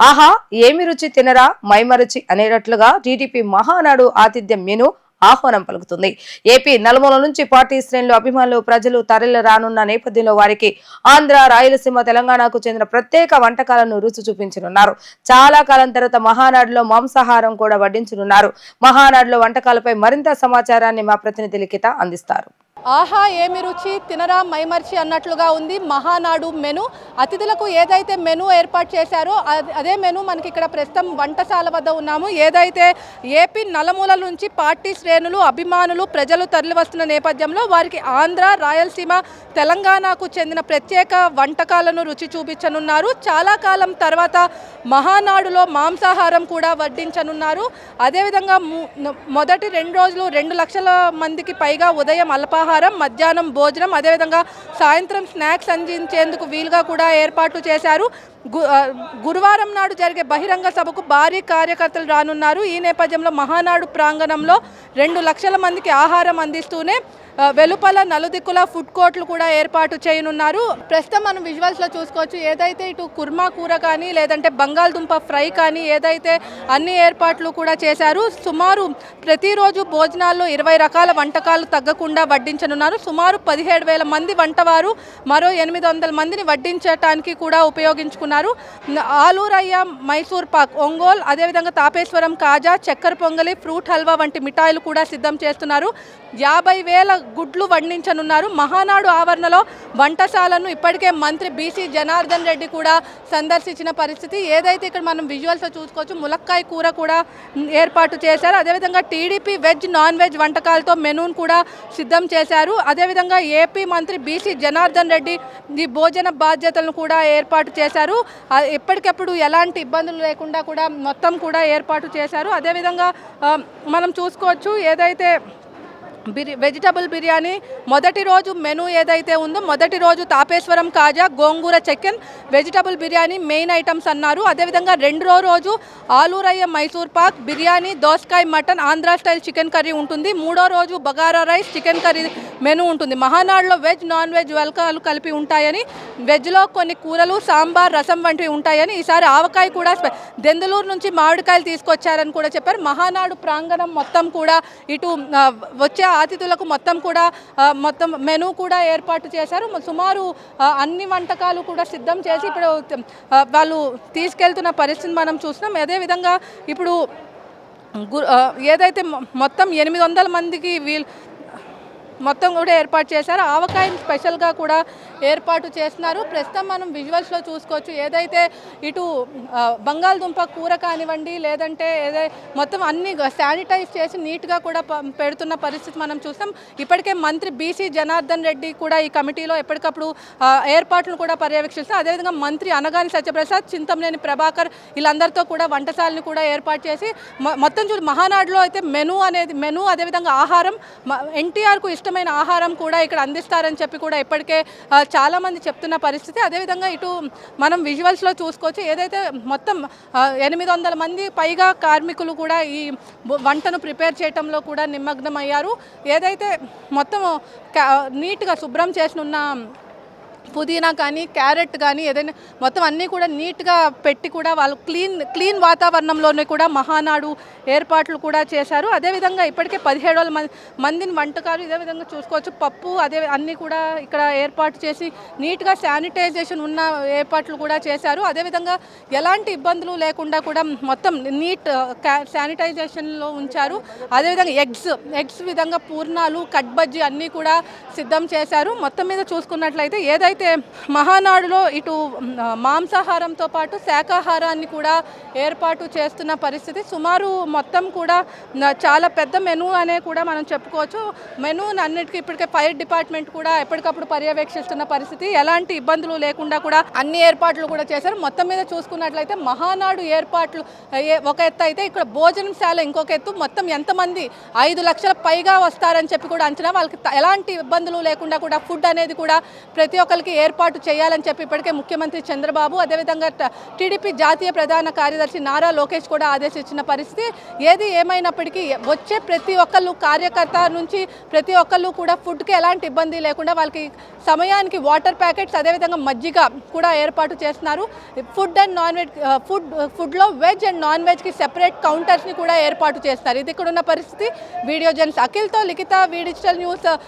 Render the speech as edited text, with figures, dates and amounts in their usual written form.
ఆహా ఏమి రుచి తినరా మైమరుచి అనేటట్లుగా టీడీపీ మహానాడు ఆతిథ్యం మెను ఆహ్వానం పలుకుతుంది. ఏపీ నలుమూల నుంచి పార్టీ శ్రేణులు, అభిమానులు, ప్రజలు తరలి రానున్న నేపథ్యంలో వారికి ఆంధ్ర, రాయలసీమ, తెలంగాణకు చెందిన ప్రత్యేక వంటకాలను రుచి చూపించనున్నారు. చాలా కాలం తర్వాత మహానాడులో మాంసాహారం కూడా వడ్డించనున్నారు. మహానాడులో వంటకాలపై మరింత సమాచారాన్ని మా ప్రతినిధి లిఖిత అందిస్తారు. ఆహా ఏమి రుచి తినరా మైమర్చి అన్నట్లుగా ఉంది మహానాడు మెను. అతిథులకు ఏదైతే మెను ఏర్పాటు చేశారో అదే మెను మనకి ఇక్కడ ప్రస్తుతం వంటశాల వద్ద ఉన్నాము. ఏదైతే ఏపీ నలుమూలల నుంచి పార్టీ శ్రేణులు, అభిమానులు, ప్రజలు తరలి వస్తున్న నేపథ్యంలో వారికి ఆంధ్ర, రాయలసీమ, తెలంగాణకు చెందిన ప్రత్యేక వంటకాలను రుచి చూపించనున్నారు. చాలా కాలం తర్వాత మహానాడులో మాంసాహారం కూడా వడ్డించనున్నారు. అదేవిధంగా మొదటి 2 రోజులు 2 లక్షల మందికి పైగా ఉదయం అల్పాహారం, మధ్యాహ్నం భోజనం, అదేవిధంగా సాయంత్రం స్నాక్స్ అందించేందుకు వీలుగా కూడా ఏర్పాట్లు చేశారు. గురువారం నాడు జరిగే బహిరంగ సభకు భారీ కార్యకర్తలు రానున్నారు. ఈ నేపథ్యంలో మహానాడు ప్రాంగణంలో 2 లక్షల మందికి ఆహారం అందిస్తూనే వెలుపల నలుదిక్కుల ఫుడ్ కోర్టులు కూడా ఏర్పాటు చేయనున్నారు. ప్రస్తుతం మనం విజువల్స్లో చూసుకోవచ్చు. ఏదైతే ఇటు కుర్మా కూర కానీ లేదంటే బంగాళదుంప ఫ్రై కానీ ఏదైతే అన్ని ఏర్పాట్లు కూడా చేశారు. సుమారు ప్రతిరోజు భోజనాల్లో 20 రకాల వంటకాలు తగ్గకుండా వడ్డించనున్నారు. సుమారు 17,000 మంది వంటవారు మరో 800 మందిని వడ్డించడానికి కూడా ఉపయోగించుకున్నారు. ఆలూరయ్య, మైసూర్ పాక్, ఒంగోల్, అదేవిధంగా తాపేశ్వరం కాజా, చక్కెర పొంగలి, ఫ్రూట్ హల్వా వంటి మిఠాయిలు కూడా సిద్ధం చేస్తున్నారు. 50,000 గుడ్లు వండించనున్నారు. మహానాడు ఆవరణలో వంటశాలను ఇప్పటికే మంత్రి బీసీ జనార్దన్ రెడ్డి కూడా సందర్శించిన పరిస్థితి. ఏదైతే ఇక్కడ మనం విజువల్స్లో చూసుకోవచ్చు, ములక్కాయ కూర కూడా ఏర్పాటు చేశారు. అదేవిధంగా టీడీపీ వెజ్, నాన్ వెజ్ వంటకాలతో మెనూను కూడా సిద్ధం చేశారు. అదేవిధంగా ఏపీ మంత్రి బీసీ జనార్దన్ రెడ్డి ఈ భోజన బాధ్యతలను కూడా ఏర్పాటు చేశారు. ఎప్పటికెప్పుడు ఎలాంటి ఇబ్బందులు లేకుండా కూడా మొత్తం కూడా ఏర్పాటు చేశారు. అదేవిధంగా మనం చూసుకోవచ్చు. ఏదైతే వెజిటబుల్ బిర్యానీ మొదటి రోజు మెనూ ఏదైతే ఉందో, మొదటి రోజు Tapeswaram kaja, gongura chicken, vegetable biryani main items అన్నారు. అదేవిధంగా 2వ రోజు ఆలూరయ్య మైసూర్ పాక్, బిర్యానీ, దోసకాయ mutton, Andhra style chicken curry ఉంటుంది. 3వ రోజు bagara rice, chicken curry menu ఉంటుంది. మహానాడులో వెజ్, నాన్ వెజ్ వంటకాలు కలిపి ఉంటాయని, వెజ్లో కొన్ని కూరలు, సాంబార్, రసం వంటివి ఉంటాయని, ఈసారి ఆవకాయ కూడా దెందులూరు నుంచి మామిడికాయలు తీసుకొచ్చారని కూడా చెప్పారు. మహానాడు ప్రాంగణం మొత్తం కూడా ఇటు వచ్చే అతిథులకు మొత్తం కూడా మొత్తం మెనూ కూడా ఏర్పాటు చేశారు. సుమారు అన్ని వంటకాలు కూడా సిద్ధం చేసి ఇప్పుడు వాళ్ళు తీసుకెళ్తున్న పరిస్థితిని మనం చూస్తున్నాం. అదేవిధంగా ఇప్పుడు ఏదైతే మొత్తం 800 మందికి మొత్తం కూడా ఏర్పాటు చేశారు. ఆవకాయ స్పెషల్గా కూడా ఏర్పాటు చేస్తున్నారు. ప్రస్తుతం మనం విజువల్స్లో చూసుకోవచ్చు. ఏదైతే ఇటు బంగాళదుంప కూర కానివ్వండి, లేదంటే మొత్తం అన్ని శానిటైజ్ చేసి నీట్గా కూడా పెడుతున్న పరిస్థితి మనం చూస్తాం. ఇప్పటికే మంత్రి బీసీ జనార్దన్ రెడ్డి కూడా ఈ కమిటీలో ఎప్పటికప్పుడు ఏర్పాట్లను కూడా పర్యవేక్షిస్తారు. అదేవిధంగా మంత్రి అనగాని సత్యప్రసాద్, చింతమనేని ప్రభాకర్ వీళ్ళందరితో కూడా వంటశాలను కూడా ఏర్పాటు చేసి మొత్తం చూసి మహానాడులో అయితే మెనూ అదేవిధంగా ఆహారం ఎన్టీఆర్కు ఇష్టమైన ఆహారం కూడా ఇక్కడ అందిస్తారని చెప్పి కూడా ఇప్పటికే చాలామంది చెప్తున్న పరిస్థితి. అదేవిధంగా ఇటు మనం విజువల్స్లో చూసుకోవచ్చు. ఏదైతే మొత్తం 800 మంది పైగా కార్మికులు కూడా ఈ వంటను ప్రిపేర్ చేయడంలో కూడా నిమగ్నమయ్యారు. ఏదైతే మొత్తం నీట్గా శుభ్రం చేసిన పుదీనా కానీ, క్యారెట్ కానీ ఏదైనా మొత్తం అన్నీ కూడా నీట్గా పెట్టి కూడా వాళ్ళు క్లీన్ వాతావరణంలోనే కూడా మహానాడు ఏర్పాట్లు కూడా చేశారు. అదేవిధంగా ఇప్పటికే 17,000 మందిని వంటకాలు ఇదే విధంగా చూసుకోవచ్చు. పప్పు అన్నీ కూడా ఇక్కడ ఏర్పాటు చేసి నీట్గా శానిటైజేషన్ ఉన్న ఏర్పాట్లు కూడా చేశారు. అదేవిధంగా ఎలాంటి ఇబ్బందులు లేకుండా కూడా మొత్తం నీట్ శానిటైజేషన్లో ఉంచారు. అదేవిధంగా ఎగ్స్ విధంగా పూర్ణాలు, కట్ బజ్జీ అన్నీ కూడా సిద్ధం చేశారు. మొత్తం మీద చూసుకున్నట్లయితే ఏదైతే మహానాడులో ఇటు మాంసాహారంతో పాటు శాకాహారాన్ని కూడా ఏర్పాటు చేస్తున్న పరిస్థితి. సుమారు మొత్తం కూడా చాలా పెద్ద మెనూ అనే కూడా మనం చెప్పుకోవచ్చు. మెనూ అన్నిటికీ ఇప్పటికే ఫైర్ డిపార్ట్మెంట్ కూడా ఎప్పటికప్పుడు పర్యవేక్షిస్తున్న పరిస్థితి. ఎలాంటి ఇబ్బందులు లేకుండా కూడా అన్ని ఏర్పాట్లు కూడా చేశారు. మొత్తం మీద చూసుకున్నట్లయితే మహానాడు ఏర్పాట్లు ఒక ఎత్తు అయితే ఇక్కడ భోజనశాల ఇంకొక ఎత్తు. మొత్తం ఎంతమంది 5 లక్షల పైగా వస్తారని చెప్పి కూడా అంచనా. వాళ్ళకి ఎలాంటి ఇబ్బందులు లేకుండా కూడా ఫుడ్ అనేది కూడా ప్రతి ఒక్కరికి వాళ్ళకి ఏర్పాటు చేయాలని చెప్పి ఇప్పటికే ముఖ్యమంత్రి చంద్రబాబు అదేవిధంగా టీడీపీ జాతీయ ప్రధాన కార్యదర్శి నారా లోకేష్ కూడా ఆదేశించిన పరిస్థితి. ఏది ఏమైనప్పటికీ వచ్చే ప్రతి ఒక్కళ్ళు కార్యకర్త నుంచి ప్రతి ఒక్కళ్ళు కూడా ఫుడ్కి ఎలాంటి ఇబ్బంది లేకుండా వాళ్ళకి సమయానికి వాటర్ ప్యాకెట్స్ అదేవిధంగా మజ్జిగ కూడా ఏర్పాటు చేస్తున్నారు. ఫుడ్ అండ్ నాన్ వెజ్ ఫుడ్లో వెజ్ అండ్ నాన్ వెజ్కి సెపరేట్ కౌంటర్స్ని కూడా ఏర్పాటు చేస్తారు. ఇది ఇక్కడ ఉన్న పరిస్థితి. వీడియో జర్నలిస్ట్ అఖిల్తో లిఖిత, వి డిజిటల్ న్యూస్.